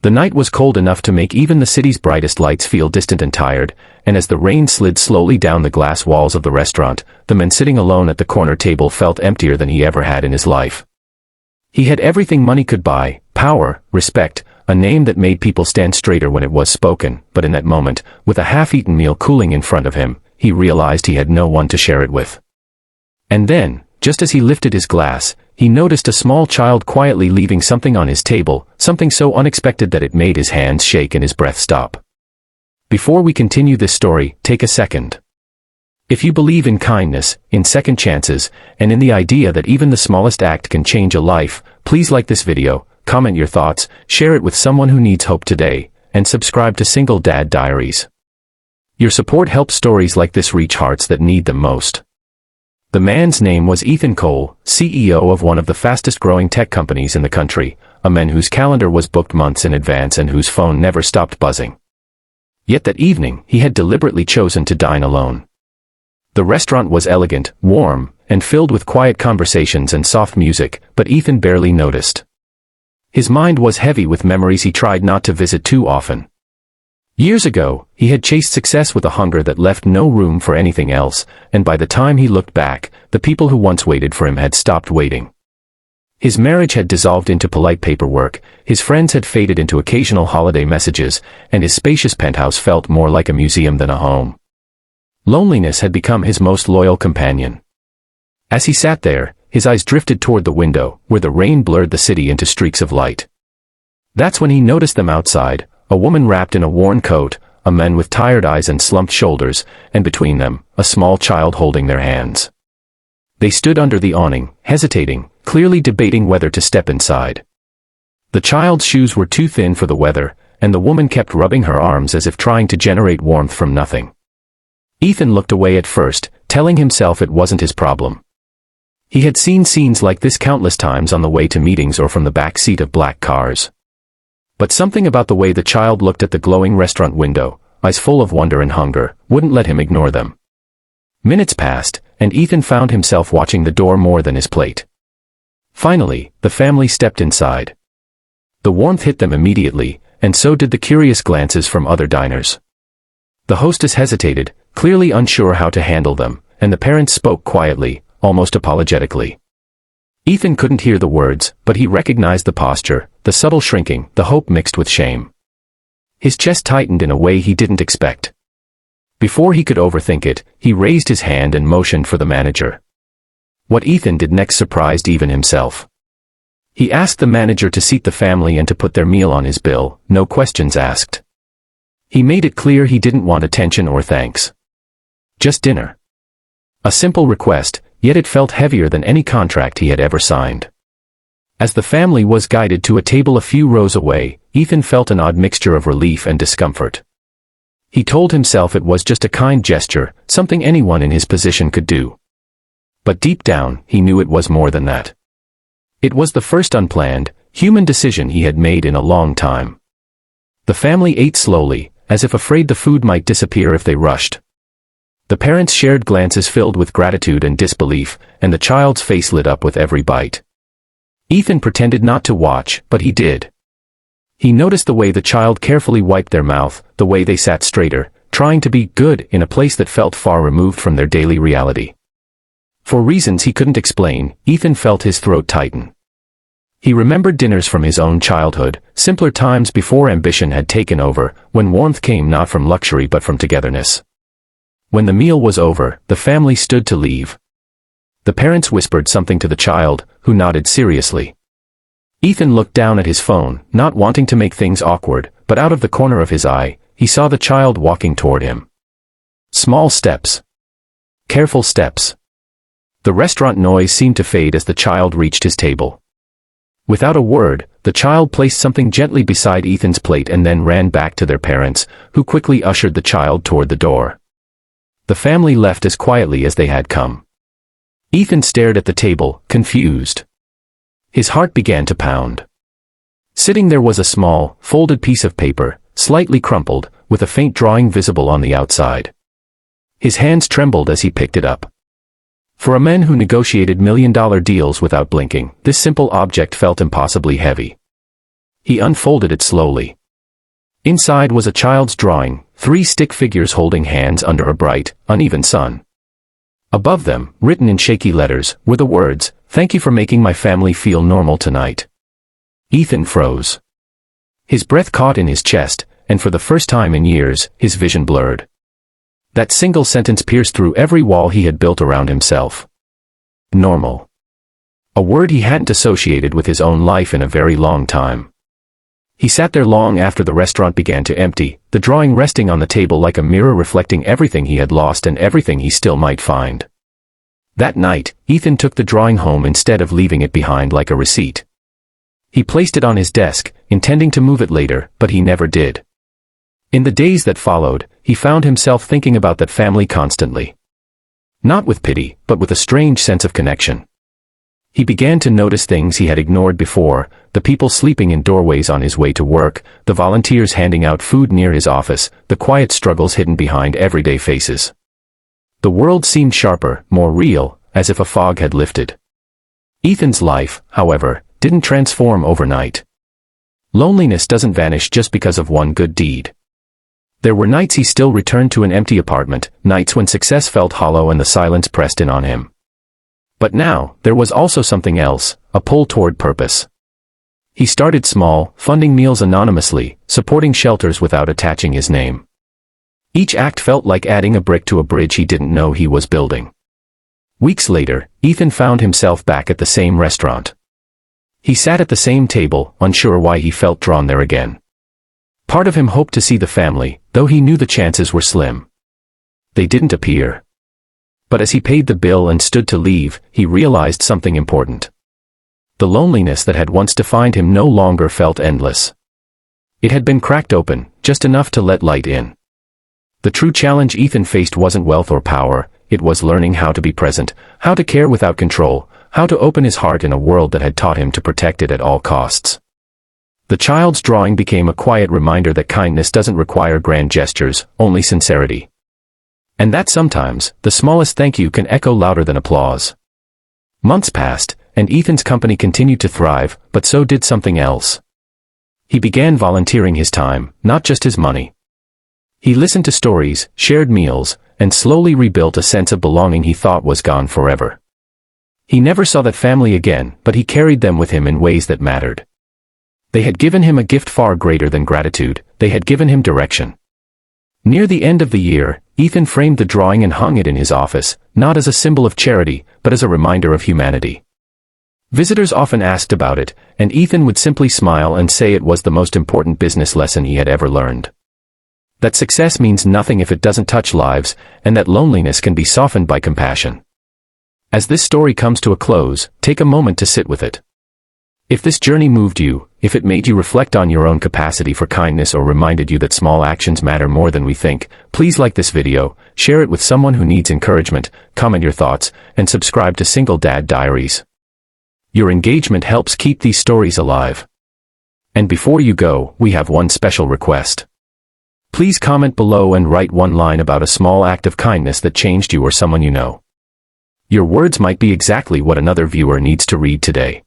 The night was cold enough to make even the city's brightest lights feel distant and tired, and as the rain slid slowly down the glass walls of the restaurant, the man sitting alone at the corner table felt emptier than he ever had in his life. He had everything money could buy: power, respect, a name that made people stand straighter when it was spoken, but in that moment, with a half-eaten meal cooling in front of him, he realized he had no one to share it with. And then, just as he lifted his glass, he noticed a small child quietly leaving something on his table, something so unexpected that it made his hands shake and his breath stop. Before we continue this story, take a second. If you believe in kindness, in second chances, and in the idea that even the smallest act can change a life, please like this video, comment your thoughts, share it with someone who needs hope today, and subscribe to Single Dad Diaries. Your support helps stories like this reach hearts that need them most. The man's name was Ethan Cole, CEO of one of the fastest-growing tech companies in the country, a man whose calendar was booked months in advance and whose phone never stopped buzzing. Yet that evening, he had deliberately chosen to dine alone. The restaurant was elegant, warm, and filled with quiet conversations and soft music, but Ethan barely noticed. His mind was heavy with memories he tried not to visit too often. Years ago, he had chased success with a hunger that left no room for anything else, and by the time he looked back, the people who once waited for him had stopped waiting. His marriage had dissolved into polite paperwork, his friends had faded into occasional holiday messages, and his spacious penthouse felt more like a museum than a home. Loneliness had become his most loyal companion. As he sat there, his eyes drifted toward the window, where the rain blurred the city into streaks of light. That's when he noticed them outside. A woman wrapped in a worn coat, a man with tired eyes and slumped shoulders, and between them, a small child holding their hands. They stood under the awning, hesitating, clearly debating whether to step inside. The child's shoes were too thin for the weather, and the woman kept rubbing her arms as if trying to generate warmth from nothing. Ethan looked away at first, telling himself it wasn't his problem. He had seen scenes like this countless times on the way to meetings or from the back seat of black cars. But something about the way the child looked at the glowing restaurant window, eyes full of wonder and hunger, wouldn't let him ignore them. Minutes passed, and Ethan found himself watching the door more than his plate. Finally, the family stepped inside. The warmth hit them immediately, and so did the curious glances from other diners. The hostess hesitated, clearly unsure how to handle them, and the parents spoke quietly, almost apologetically. Ethan couldn't hear the words, but he recognized the posture, the subtle shrinking, the hope mixed with shame. His chest tightened in a way he didn't expect. Before he could overthink it, he raised his hand and motioned for the manager. What Ethan did next surprised even himself. He asked the manager to seat the family and to put their meal on his bill, no questions asked. He made it clear he didn't want attention or thanks. Just dinner. A simple request, yet it felt heavier than any contract he had ever signed. As the family was guided to a table a few rows away, Ethan felt an odd mixture of relief and discomfort. He told himself it was just a kind gesture, something anyone in his position could do. But deep down, he knew it was more than that. It was the first unplanned, human decision he had made in a long time. The family ate slowly, as if afraid the food might disappear if they rushed. The parents shared glances filled with gratitude and disbelief, and the child's face lit up with every bite. Ethan pretended not to watch, but he did. He noticed the way the child carefully wiped their mouth, the way they sat straighter, trying to be good in a place that felt far removed from their daily reality. For reasons he couldn't explain, Ethan felt his throat tighten. He remembered dinners from his own childhood, simpler times before ambition had taken over, when warmth came not from luxury but from togetherness. When the meal was over, the family stood to leave. The parents whispered something to the child, who nodded seriously. Ethan looked down at his phone, not wanting to make things awkward, but out of the corner of his eye, he saw the child walking toward him. Small steps. Careful steps. The restaurant noise seemed to fade as the child reached his table. Without a word, the child placed something gently beside Ethan's plate and then ran back to their parents, who quickly ushered the child toward the door. The family left as quietly as they had come. Ethan stared at the table, confused. His heart began to pound. Sitting there was a small, folded piece of paper, slightly crumpled, with a faint drawing visible on the outside. His hands trembled as he picked it up. For a man who negotiated million-dollar deals without blinking, this simple object felt impossibly heavy. He unfolded it slowly. Inside was a child's drawing, 3 stick figures holding hands under a bright, uneven sun. Above them, written in shaky letters, were the words, "Thank you for making my family feel normal tonight." Ethan froze. His breath caught in his chest, and for the first time in years, his vision blurred. That single sentence pierced through every wall he had built around himself. Normal. A word he hadn't associated with his own life in a very long time. He sat there long after the restaurant began to empty, the drawing resting on the table like a mirror reflecting everything he had lost and everything he still might find. That night, Ethan took the drawing home instead of leaving it behind like a receipt. He placed it on his desk, intending to move it later, but he never did. In the days that followed, he found himself thinking about that family constantly. Not with pity, but with a strange sense of connection. He began to notice things he had ignored before, the people sleeping in doorways on his way to work, the volunteers handing out food near his office, the quiet struggles hidden behind everyday faces. The world seemed sharper, more real, as if a fog had lifted. Ethan's life, however, didn't transform overnight. Loneliness doesn't vanish just because of one good deed. There were nights he still returned to an empty apartment, nights when success felt hollow and the silence pressed in on him. But now, there was also something else, a pull toward purpose. He started small, funding meals anonymously, supporting shelters without attaching his name. Each act felt like adding a brick to a bridge he didn't know he was building. Weeks later, Ethan found himself back at the same restaurant. He sat at the same table, unsure why he felt drawn there again. Part of him hoped to see the family, though he knew the chances were slim. They didn't appear. But as he paid the bill and stood to leave, he realized something important. The loneliness that had once defined him no longer felt endless. It had been cracked open, just enough to let light in. The true challenge Ethan faced wasn't wealth or power, it was learning how to be present, how to care without control, how to open his heart in a world that had taught him to protect it at all costs. The child's drawing became a quiet reminder that kindness doesn't require grand gestures, only sincerity. And that sometimes, the smallest thank you can echo louder than applause. Months passed, and Ethan's company continued to thrive, but so did something else. He began volunteering his time, not just his money. He listened to stories, shared meals, and slowly rebuilt a sense of belonging he thought was gone forever. He never saw that family again, but he carried them with him in ways that mattered. They had given him a gift far greater than gratitude, they had given him direction. Near the end of the year, Ethan framed the drawing and hung it in his office, not as a symbol of charity, but as a reminder of humanity. Visitors often asked about it, and Ethan would simply smile and say it was the most important business lesson he had ever learned. That success means nothing if it doesn't touch lives, and that loneliness can be softened by compassion. As this story comes to a close, take a moment to sit with it. If this journey moved you, if it made you reflect on your own capacity for kindness or reminded you that small actions matter more than we think, please like this video, share it with someone who needs encouragement, comment your thoughts, and subscribe to Single Dad Diaries. Your engagement helps keep these stories alive. And before you go, we have one special request. Please comment below and write one line about a small act of kindness that changed you or someone you know. Your words might be exactly what another viewer needs to read today.